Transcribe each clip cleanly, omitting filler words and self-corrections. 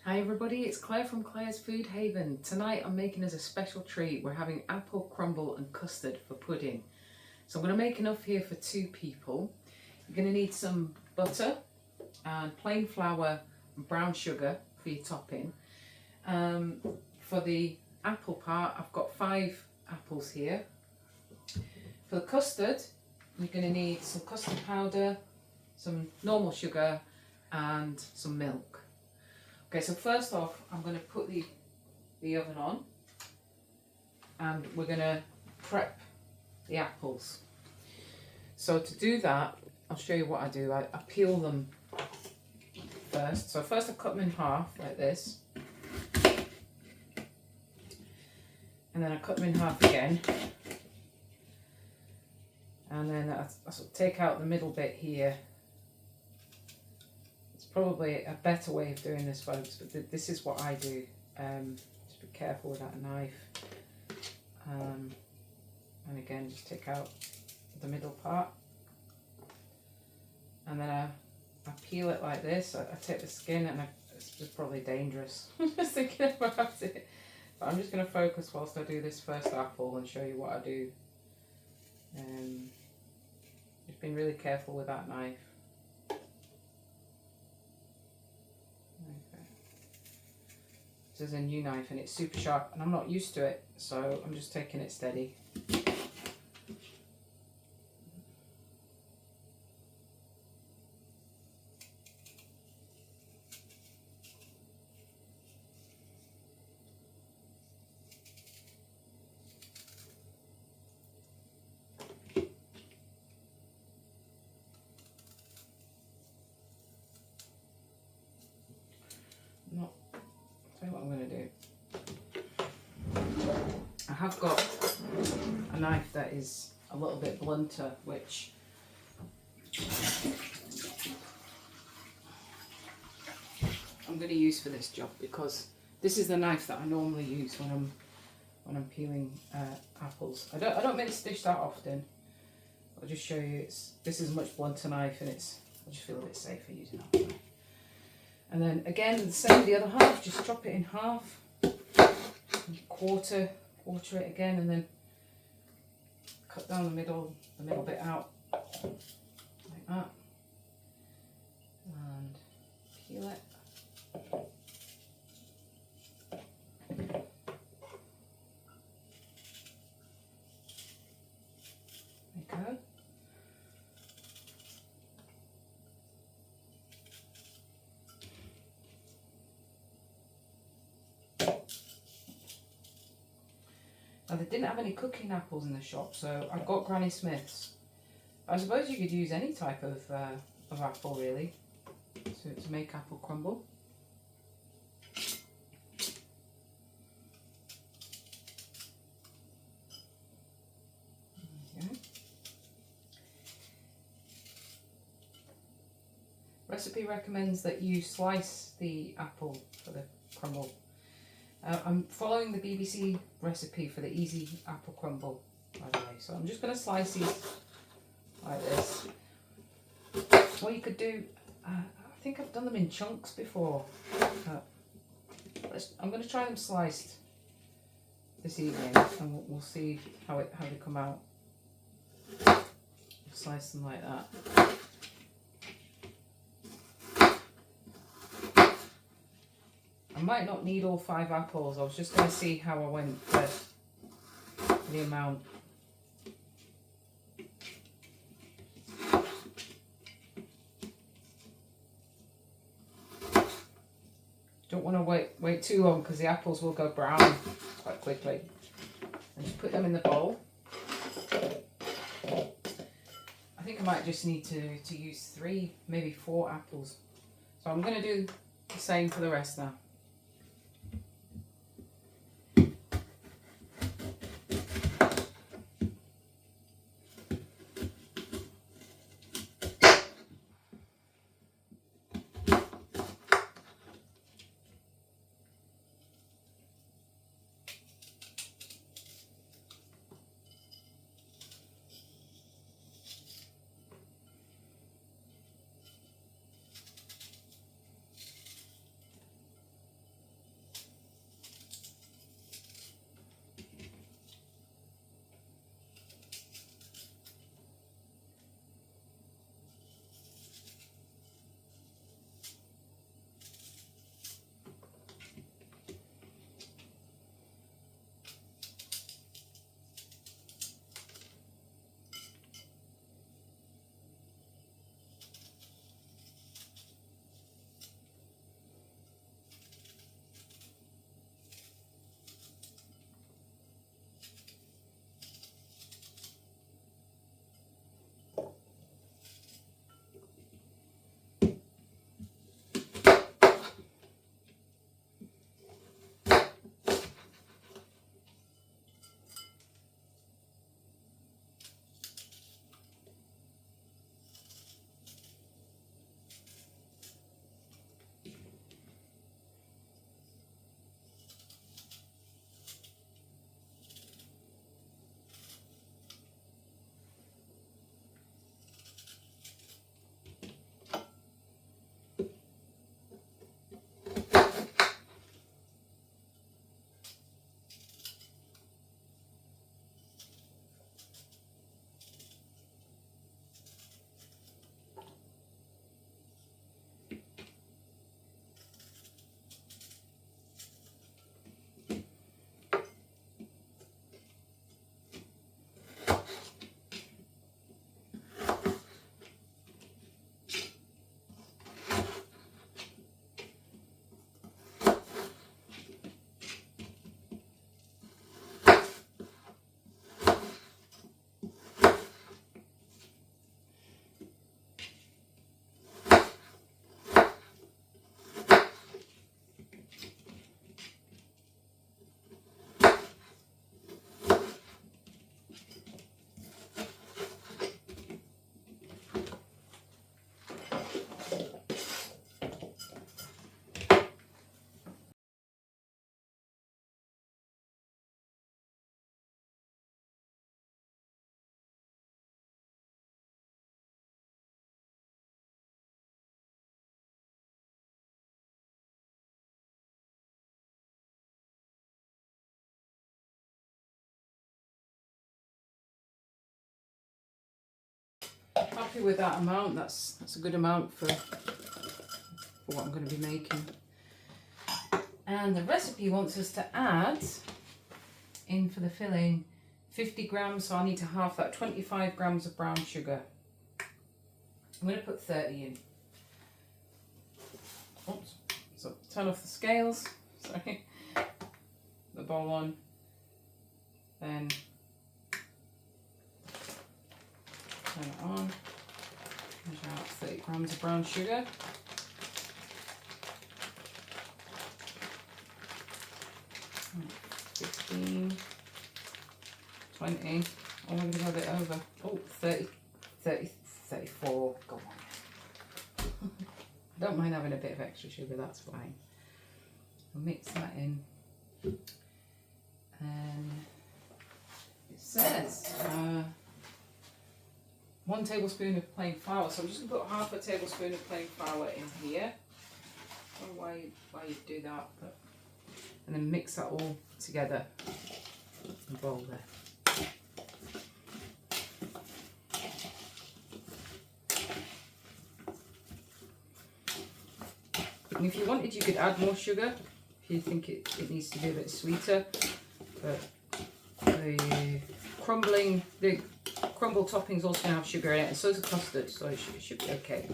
Hi everybody, it's Claire from Clare's Food Haven. Tonight I'm making us a special treat. We're having apple crumble and custard for pudding. So I'm going to make enough here for 2 people. You're going to need some butter and plain flour and brown sugar for your topping. For the apple part, I've got 5 apples here. For the custard, you're going to need some custard powder, some normal sugar and some milk. Okay, so first off, I'm going to put the oven on and we're going to prep the apples. So to do that, I'll show you what I do. I peel them first. So first I cut them in half like this. And then I cut them in half again. And then I sort of take out the middle bit here. Probably a better way of doing this, folks, but this is what I do. Just be careful with that knife. And again, just take out the middle part. And then I peel it like this. I take the skin, and it's probably dangerous. I'm just thinking about it. But I'm just going to focus whilst I do this first apple and show you what I do. Just being really careful with that knife. This is a new knife and it's super sharp and I'm not used to it, so I'm just taking it steady. Tell you what I'm going to do. I have got a knife that is a little bit blunter, which I'm going to use for this job because this is the knife that I normally use when I'm peeling apples. I don't make this dish that often. I'll just show you. This is a much blunter knife, and I just feel a bit safer using that one. And then again, the same with the other half, just chop it in half, quarter it again, and then cut down the middle bit out, like that, and peel it. There you go. Now, they didn't have any cooking apples in the shop, so I got Granny Smith's. I suppose you could use any type of apple, really, to make apple crumble. Okay. Recipe recommends that you slice the apple for the crumble. I'm following the BBC recipe for the easy apple crumble, by the way. So I'm just going to slice these like this. What you could do, I think I've done them in chunks before. I'm going to try them sliced this evening, and we'll see how they come out. Slice them like that. I might not need all 5 apples. I was just going to see how I went for the amount. Don't want to wait too long because the apples will go brown quite quickly. And just put them in the bowl. I think I might just need to use 3, maybe 4 apples. So I'm going to do the same for the rest now. Happy with that amount. That's a good amount for what I'm going to be making. And the recipe wants us to add in for the filling 50 grams, so I need to half that, 25 grams of brown sugar. I'm going to put 30 in. Oops. So turn off the scales, sorry, the bowl on, then turn it on, measure out 30 grams of brown sugar. Right, 15, 20, oh, I'm going to have it over, oh, 30, 34, go on. I don't mind having a bit of extra sugar, that's fine. I'll mix that in. And it says 1 tablespoon of plain flour, so I'm just going to put half a tablespoon of plain flour in here. I don't know why you do that, but, and then mix that all together in the bowl there. And if you wanted, you could add more sugar if you think it needs to be a bit sweeter. But the crumble toppings also have sugar in it, and so does the custard, so it should be okay.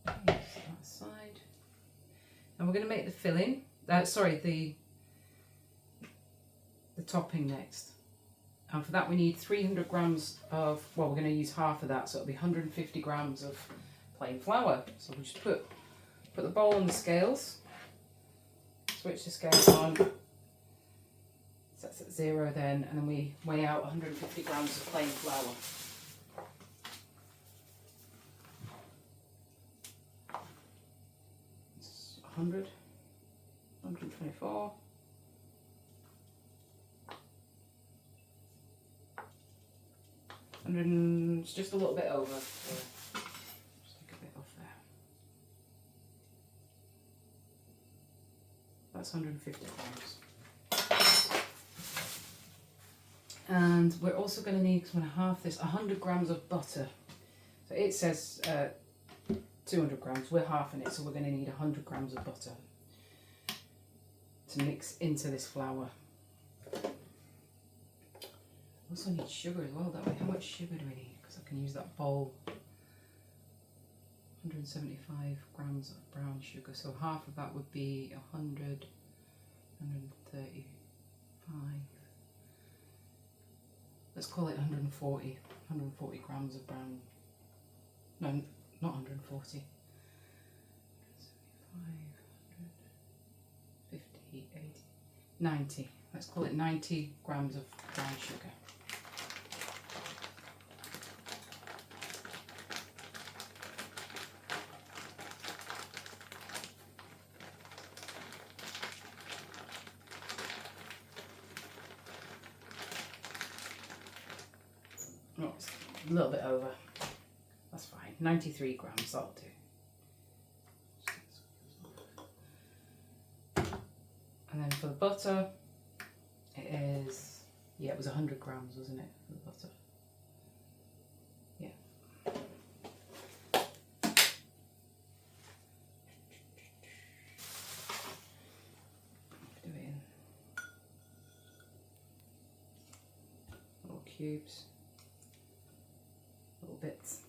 Okay, set that aside. And we're going to make the filling. The topping next. And for that we need 300 grams of, well, we're going to use half of that, so it'll be 150 grams of plain flour. So we'll just put the bowl on the scales, switch the scales on, sets at 0 then, and then we weigh out 150 grams of plain flour. It's 100, 124. And it's just a little bit over, so just take a bit off there. That's 150 grams. And we're also going to need, because I'm going to half this, 100 grams of butter. So it says 200 grams, we're halving it, so we're going to need 100 grams of butter to mix into this flour. I also need sugar as well, that way. How much sugar do we need? Because I can use that bowl. 175 grams of brown sugar, so half of that would be 100, 135. Let's call it 140 grams of brown. No, not 140. 75, 50, 80, 90. Let's call it 90 grams of brown sugar. Oh, it's a little bit over. That's fine. 93 grams, that'll do. And then for the butter, it is, yeah, it was 100 grams, wasn't it, for the butter? Yeah. Do it in little cubes. Little bits.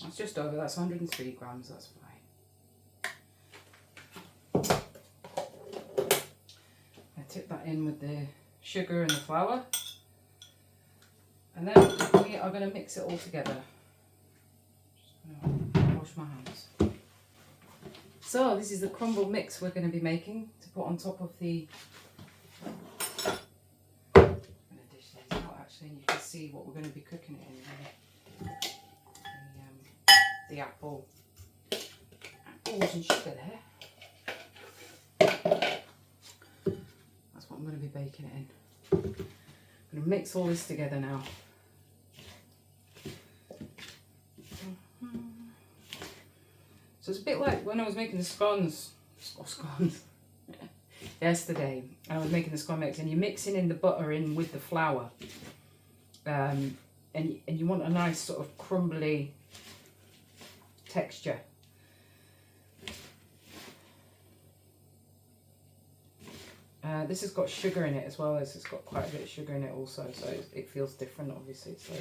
That's just over, that's 103 grams, that's fine. I tip that in with the sugar and the flour, and then we are going to mix it all together. Wash my hands. So this is the crumble mix we're going to be making to put on top of the. I'm going to dish these out actually, and you can see what we're going to be cooking it in. The apple and sugar there. That's what I'm going to be baking it in. I'm going to mix all this together now. So it's a bit like when I was making the scones yesterday, and I was making the scone mix, and you're mixing in the butter in with the flour, and you want a nice sort of crumbly texture. This has got sugar in it as well. It's got quite a bit of sugar in it also, so it feels different, obviously. So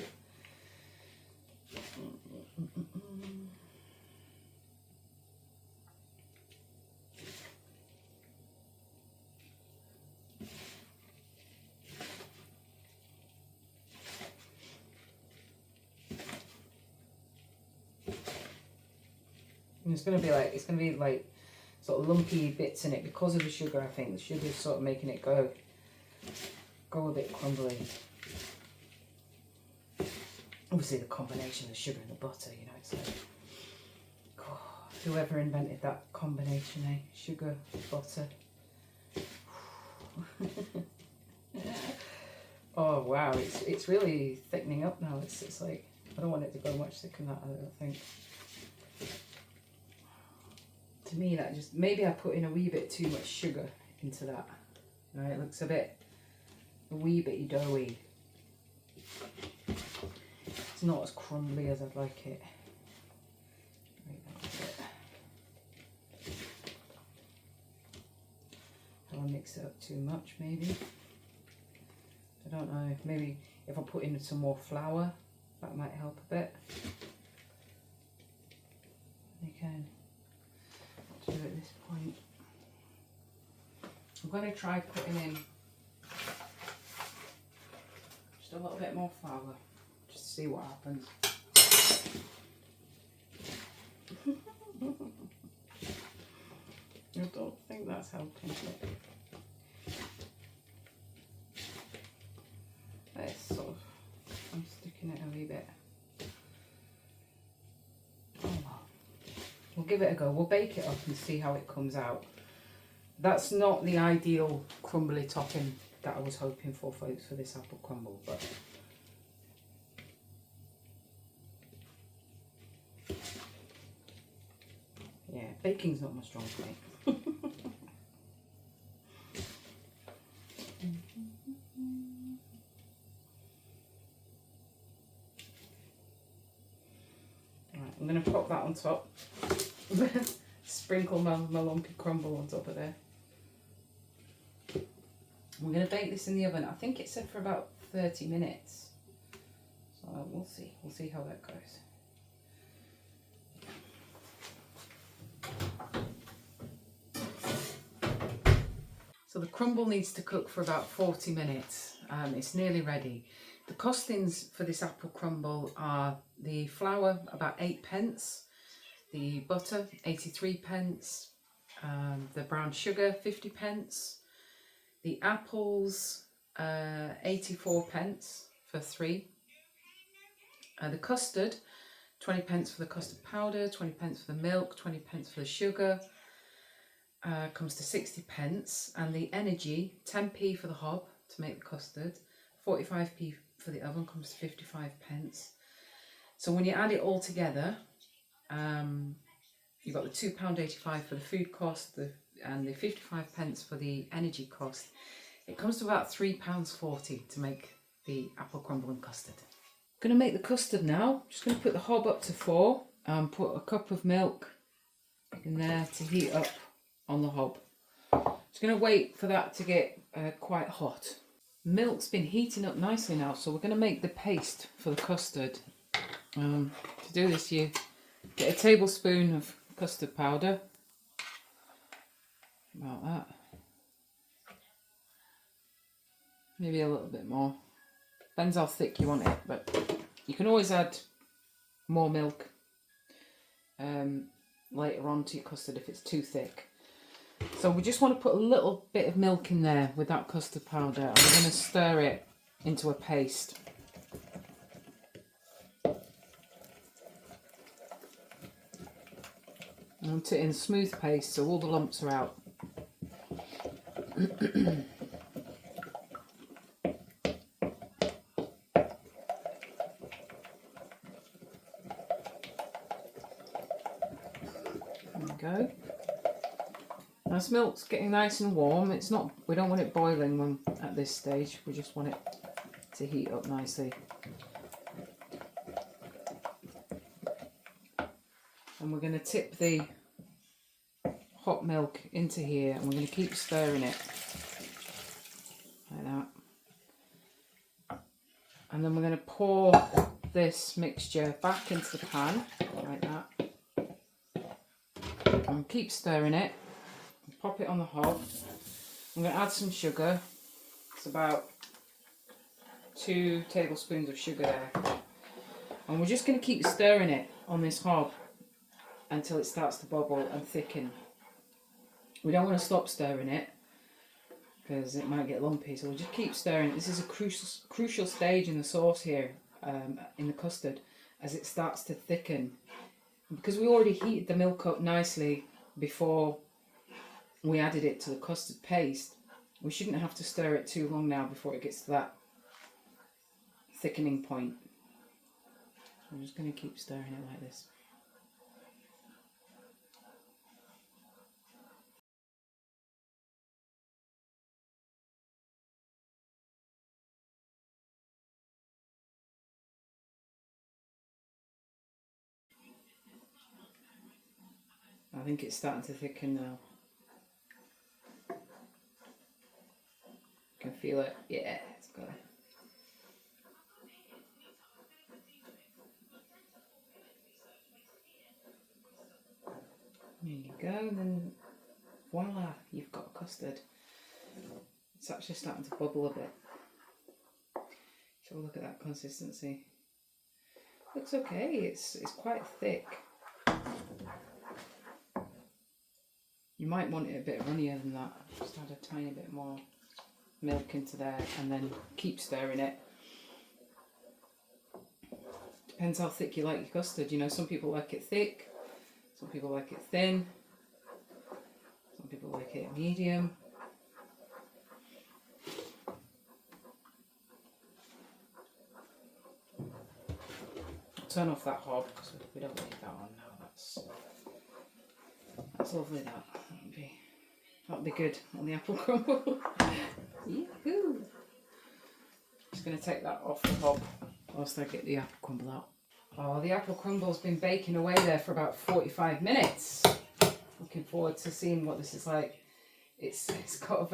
and it's gonna be like sort of lumpy bits in it because of the sugar. I think the sugar is sort of making it go a bit crumbly. Obviously the combination of the sugar and the butter, you know, it's like, God, whoever invented that combination, eh? Sugar, butter. Oh wow, it's really thickening up now. It's like, I don't want it to go much thicker than that, I don't think. To me, that just, maybe I put in a wee bit too much sugar into that. Right, it looks a wee bit doughy. It's not as crumbly as I'd like it. Right, that's it. Have I mixed it up too much, maybe? I don't know. Maybe if I put in some more flour, that might help a bit. Again. Do at this point. I'm going to try putting in just a little bit more flour, just to see what happens. I don't think that's helping. It's sort of, I'm sticking it a wee bit. We'll give it a go. We'll bake it up and see how it comes out. That's not the ideal crumbly topping that I was hoping for, folks, for this apple crumble, but yeah, baking's not my strong point. Right, I'm going to pop that on top. Sprinkle my lumpy crumble on top of there. We're going to bake this in the oven. I think it said for about 30 minutes. So we'll see. We'll see how that goes. So the crumble needs to cook for about 40 minutes. It's nearly ready. The costings for this apple crumble are the flour, about 8p, the butter, 83p, the brown sugar, 50p, the apples, 84p for 3, the custard, 20p for the custard powder, 20p for the milk, 20p for the sugar, comes to 60p, and the energy, 10p for the hob to make the custard, 45p for the oven, comes to 55p. So when you add it all together, you've got the £2.85 for the food cost, and the 55p for the energy cost. It comes to about £3.40 to make the apple crumble and custard. I'm going to make the custard now. Just going to put the hob up to 4 and put a cup of milk in there to heat up on the hob. Just going to wait for that to get quite hot. Milk's been heating up nicely now, so we're going to make the paste for the custard. To do this, you get a tablespoon of custard powder, about that, maybe a little bit more, depends how thick you want it, but you can always add more milk later on to your custard if it's too thick. So we just want to put a little bit of milk in there with that custard powder, and we're going to stir it into a paste. I want it in a smooth paste so all the lumps are out. There we go. Now this milk's getting nice and warm. It's not, we don't want it boiling when at this stage. We just want it to heat up nicely. And we're going to tip the hot milk into here, and we're going to keep stirring it like that. And then we're going to pour this mixture back into the pan like that, and keep stirring it. Pop it on the hob. I'm going to add some sugar. It's about 2 tablespoons of sugar there, and we're just going to keep stirring it on this hob until it starts to bubble and thicken. We don't want to stop stirring it because it might get lumpy, so we'll just keep stirring it. This is a crucial stage in the sauce here, in the custard, as it starts to thicken. Because we already heated the milk up nicely before we added it to the custard paste, we shouldn't have to stir it too long now before it gets to that thickening point. So I'm just going to keep stirring it like this. I think it's starting to thicken now. Can feel it. Yeah, it's got it. There you go, and then voila, you've got custard. It's actually starting to bubble a bit. So look at that consistency. Looks okay, it's quite thick. You might want it a bit runnier than that. Just add a tiny bit more milk into there and then keep stirring it. Depends how thick you like your custard. You know, some people like it thick, some people like it thin, some people like it medium. I'll turn off that hob because we don't need that on now. That's lovely. That'll be good on the apple crumble. Yahoo! Just going to take that off the hob whilst I get the apple crumble out. Oh, the apple crumble's been baking away there for about 45 minutes. Looking forward to seeing what this is like. It's got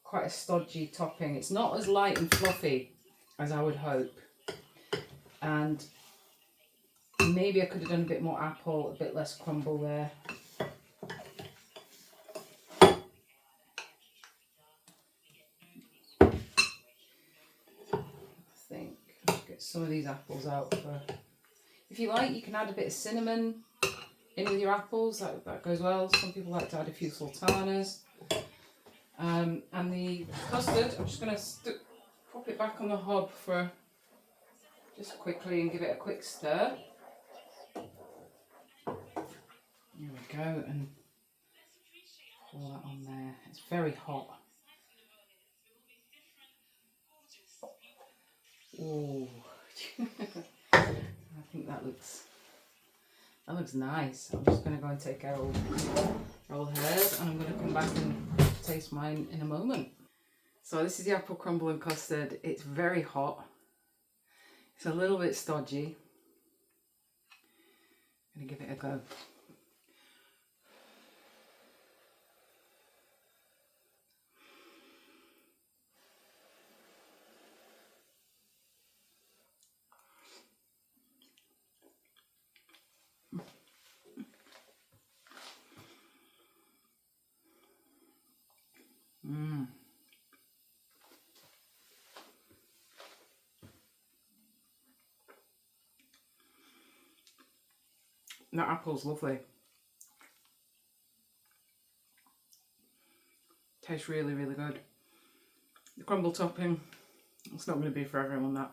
quite a stodgy topping. It's not as light and fluffy as I would hope. And maybe I could have done a bit more apple, a bit less crumble there. I think I'll get some of these apples out for... If you like, you can add a bit of cinnamon in with your apples, that goes well. Some people like to add a few sultanas. And the custard, I'm just going to pop it back on the hob for just quickly and give it a quick stir. Here we go, and pour that on there. It's very hot. Oh, I think that looks nice. I'm just going to go and take our old hairs, and I'm going to come back and taste mine in a moment. So this is the apple crumble and custard. It's very hot. It's a little bit stodgy. I'm going to give it a go. That apple's lovely. Tastes really, really good. The crumble topping, it's not going to be for everyone that,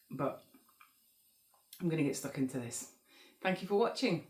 but I'm going to get stuck into this. Thank you for watching.